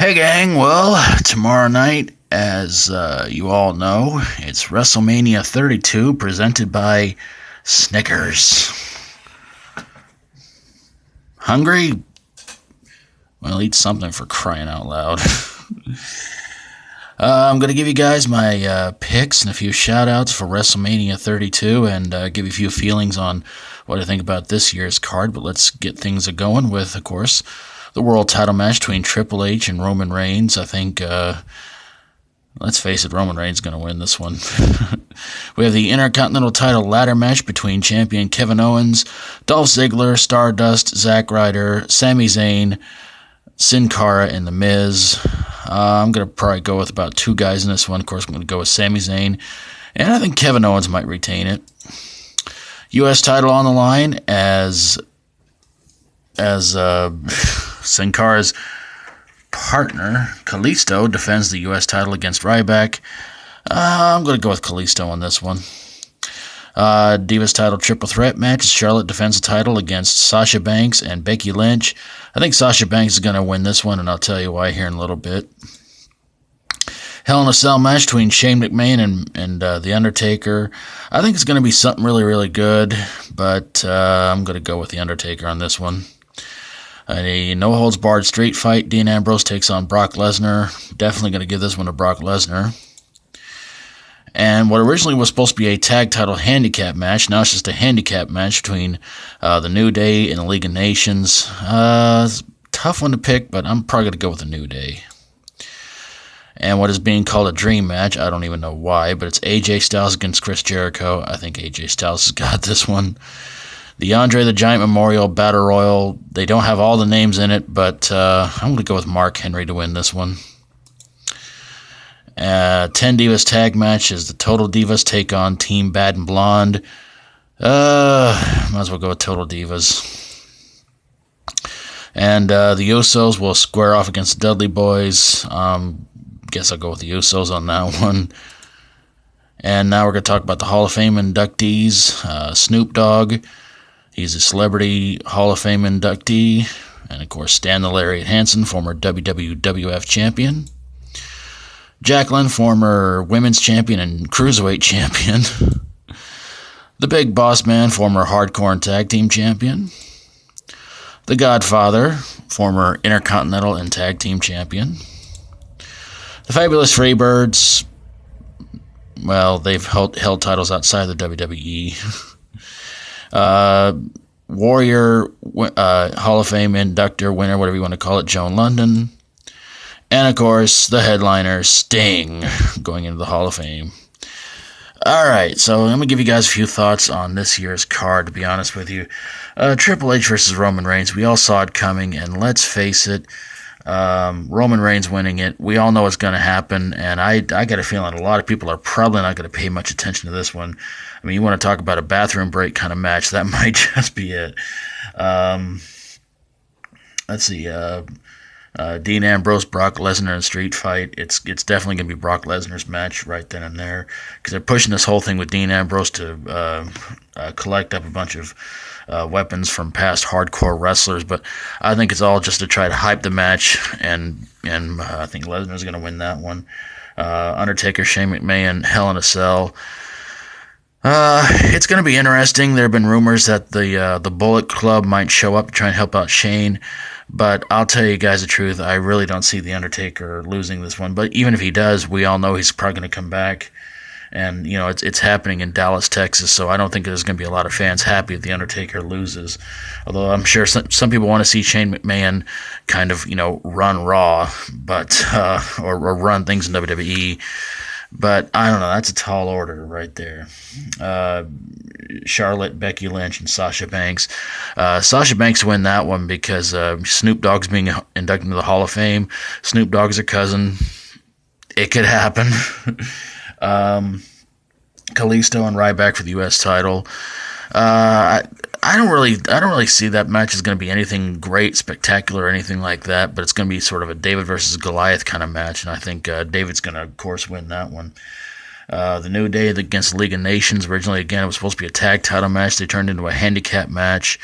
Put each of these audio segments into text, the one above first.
Hey gang, well, tomorrow night, as you all know, it's WrestleMania 32 presented by Snickers. Hungry? Well, eat something for crying out loud. I'm going to give you guys my picks and a few shout-outs for WrestleMania 32 and give you a few feelings on what I think about this year's card, but let's get things going with, of course, the world title match between Triple H and Roman Reigns. I think, let's face it, Roman Reigns is going to win this one. We have the Intercontinental title ladder match between champion Kevin Owens, Dolph Ziggler, Stardust, Zack Ryder, Sami Zayn, Sin Cara, and The Miz. I'm going to probably go with about two guys in this one. Of course, I'm going to go with Sami Zayn, and I think Kevin Owens might retain it. U.S. title on the line as Sin Cara's partner, Kalisto, defends the U.S. title against Ryback. I'm going to go with Kalisto on this one. Divas title triple threat match. Charlotte defends the title against Sasha Banks and Becky Lynch. I think Sasha Banks is going to win this one, and I'll tell you why here in a little bit. Hell in a Cell match between Shane McMahon and The Undertaker. I think it's going to be something really, really good, but I'm going to go with The Undertaker on this one. A no-holds-barred street fight. Dean Ambrose takes on Brock Lesnar. Definitely going to give this one to Brock Lesnar. And what originally was supposed to be a tag title handicap match, now it's just a handicap match between the New Day and the League of Nations. Tough one to pick, but I'm probably going to go with the New Day. And what is being called a dream match, I don't even know why, but it's AJ Styles against Chris Jericho. I think AJ Styles has got this one. The Andre the Giant Memorial Battle Royal, they don't have all the names in it, but I'm going to go with Mark Henry to win this one. 10 Divas tag match is the Total Divas take on Team Bad and Blonde. Might as well go with Total Divas. And the Usos will square off against the Dudley Boys. Guess I'll go with the Usos on that one. And now we're going to talk about the Hall of Fame inductees. Snoop Dogg, he's a Celebrity Hall of Fame inductee. And of course, Stan the Lariat Hansen, former WWF champion. Jacqueline, former women's champion and cruiserweight champion. The Big Boss Man, former hardcore and tag team champion. The Godfather, former intercontinental and tag team champion. The Fabulous Freebirds, well, they've held titles outside the WWE. Warrior, Hall of Fame inductor, winner, whatever you want to call it, Joan London. And, of course, the headliner, Sting, going into the Hall of Fame. All right, so I'm going to give you guys a few thoughts on this year's card, to be honest with you. Triple H versus Roman Reigns, we all saw it coming, and let's face it, Roman Reigns winning it, we all know it's going to happen, and I got a feeling a lot of people are probably not going to pay much attention to this one. I mean, you want to talk about a bathroom break kind of match, that might just be it. Let's see, Dean Ambrose, Brock Lesnar in a street fight. It's definitely going to be Brock Lesnar's match right then and there, because they're pushing this whole thing with Dean Ambrose to collect up a bunch of weapons from past hardcore wrestlers, but I think it's all just to try to hype the match, and I think Lesnar's going to win that one. Undertaker, Shane McMahon, Hell in a Cell. It's going to be interesting. There have been rumors that the Bullet Club might show up to try and help out Shane, but I'll tell you guys the truth, I really don't see The Undertaker losing this one. But even if he does, we all know he's probably going to come back. And, you know, it's happening in Dallas, Texas, so I don't think there's going to be a lot of fans happy if The Undertaker loses. Although I'm sure some people want to see Shane McMahon kind of, you know, run Raw, but or run things in WWE. But I don't know, that's a tall order right there. Charlotte, Becky Lynch, and Sasha Banks. Sasha Banks win that one because Snoop Dogg's being inducted into the Hall of Fame. Snoop Dogg's her cousin. It could happen. Kalisto and Ryback for the U.S. title. I don't really see that match as going to be anything great, spectacular, or anything like that, but it's going to be sort of a David versus Goliath kind of match, and I think David's going to, of course, win that one. The New Day against the League of Nations. Originally, again, it was supposed to be a tag title match. They turned into a handicap match.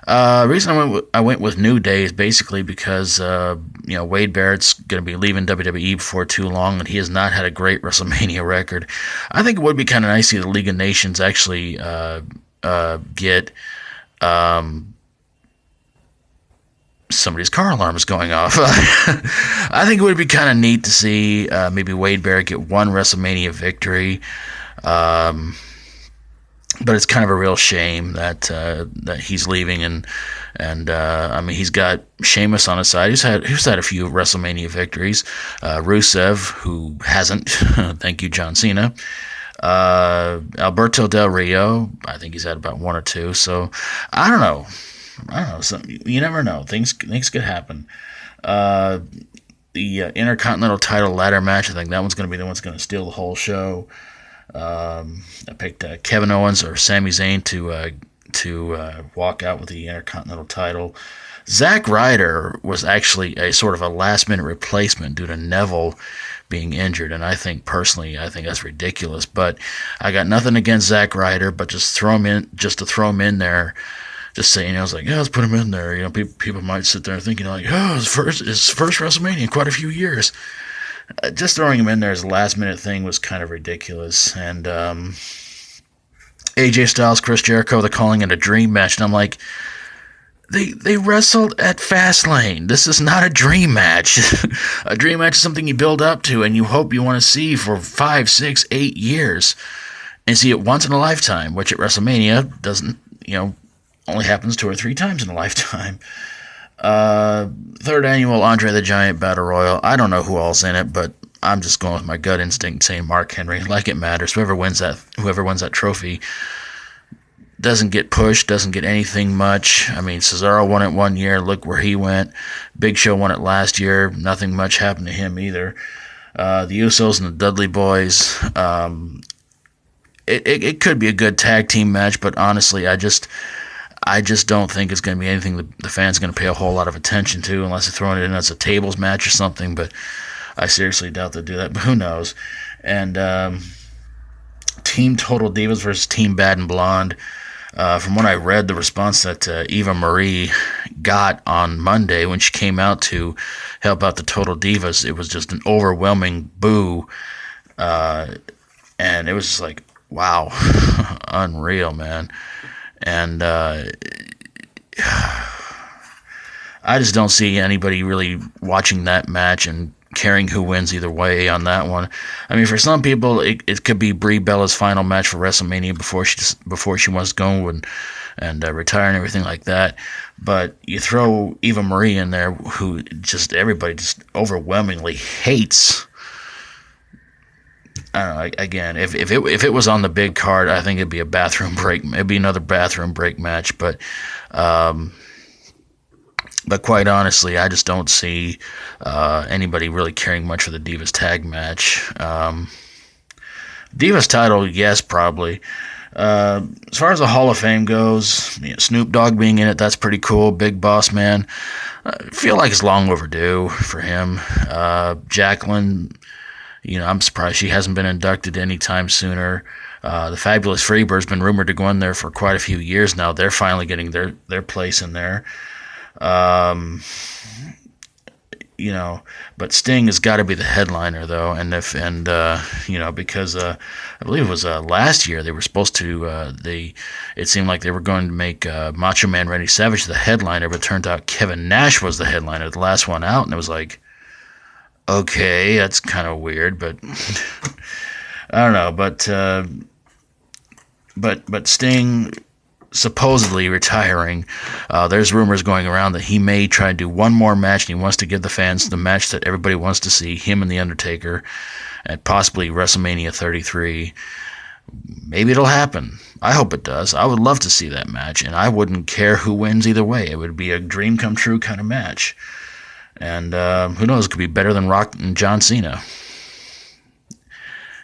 Reason I went with New Day is basically because Wade Barrett's going to be leaving WWE before too long, and he has not had a great WrestleMania record. I think it would be kind of nice to see the League of Nations actually get. Somebody's car alarm is going off. I think it would be kind of neat to see maybe Wade Barrett get one WrestleMania victory. But it's kind of a real shame that he's leaving, and I mean, he's got Sheamus on his side. He's had a few WrestleMania victories. Rusev, who hasn't. Thank you, John Cena. Alberto Del Rio, I think he's had about one or two. So I don't know. You never know. Things could happen. The Intercontinental title ladder match, I think that one's going to be the one that's going to steal the whole show. I picked Kevin Owens or Sami Zayn to walk out with the Intercontinental title. Zack Ryder was actually a sort of a last-minute replacement due to Neville being injured, and I think that's ridiculous. But I got nothing against Zack Ryder, but just to throw him in there. Just saying, I was like, yeah, let's put him in there. People might sit there thinking like, oh, his first WrestleMania in quite a few years. Just throwing him in there as a last-minute thing was kind of ridiculous. And AJ Styles, Chris Jericho, they're calling it a dream match. And I'm like, they wrestled at Fastlane. This is not a dream match. A dream match is something you build up to and you hope you want to see for 5, 6, 8 years. And see it once in a lifetime, which at WrestleMania doesn't, only happens 2 or 3 times in a lifetime. Third annual Andre the Giant Battle Royal. I don't know who all's in it, but I'm just going with my gut instinct saying Mark Henry. Like it matters. Whoever wins that trophy doesn't get pushed, doesn't get anything much. I mean, Cesaro won it one year. Look where he went. Big Show won it last year. Nothing much happened to him either. The Usos and the Dudley Boys. It could be a good tag team match, but honestly, I just don't think it's going to be anything the fans are going to pay a whole lot of attention to unless they're throwing it in as a tables match or something, but I seriously doubt they'll do that, but who knows. And Team Total Divas versus Team Bad and Blonde. From what I read, the response that Eva Marie got on Monday when she came out to help out the Total Divas, it was just an overwhelming boo. And it was just like, wow, unreal, man. And I just don't see anybody really watching that match and caring who wins either way on that one. I mean, for some people, it could be Brie Bella's final match for WrestleMania before she wants to go and retire and everything like that. But you throw Eva Marie in there, who everybody just overwhelmingly hates. I don't know, again, if it was on the big card, I think it'd be a bathroom break. It'd be another bathroom break match, but quite honestly, I just don't see anybody really caring much for the Divas tag match. Divas title, yes, probably. As far as the Hall of Fame goes, Snoop Dogg being in it, that's pretty cool. Big Boss Man, I feel like it's long overdue for him. Jacqueline, I'm surprised she hasn't been inducted anytime sooner. The Fabulous Freebird's been rumored to go in there for quite a few years now. They're finally getting their place in there. But Sting has got to be the headliner though, because I believe it was last year they were supposed to. It seemed like they were going to make Macho Man Randy Savage the headliner, but it turned out Kevin Nash was the headliner, the last one out, and it was like, okay, that's kind of weird, but I don't know. But Sting supposedly retiring. There's rumors going around that he may try to do one more match, and he wants to give the fans the match that everybody wants to see, him and The Undertaker, at possibly WrestleMania 33. Maybe it'll happen. I hope it does. I would love to see that match, and I wouldn't care who wins either way. It would be a dream come true kind of match. And who knows, it could be better than Rock and John Cena.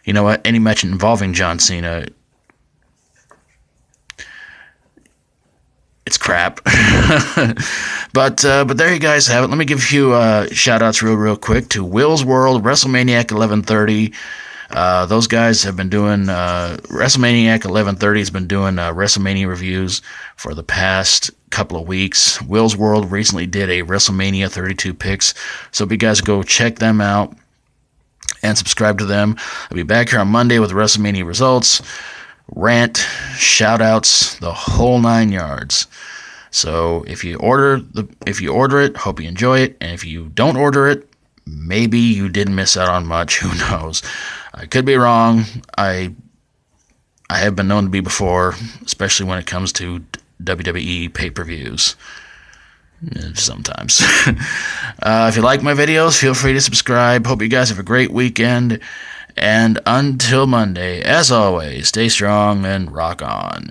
You know what? Any match involving John Cena, it's crap. But there you guys have it. Let me give you shout-outs real quick to Will's World, WrestleManiac 1130, Those guys have been doing WrestleManiac 1130 has been doing WrestleMania reviews for the past couple of weeks. Will's World recently did a WrestleMania 32 picks, so if you guys go check them out and subscribe to them. I'll be back here on Monday with WrestleMania results, rant, shoutouts, the whole 9 yards. So if you order it, hope you enjoy it, and if you don't order it, maybe you didn't miss out on much. Who knows? I could be wrong. I have been known to be before, especially when it comes to WWE pay-per-views. Sometimes. If you like my videos, feel free to subscribe. Hope you guys have a great weekend. And until Monday, as always, stay strong and rock on.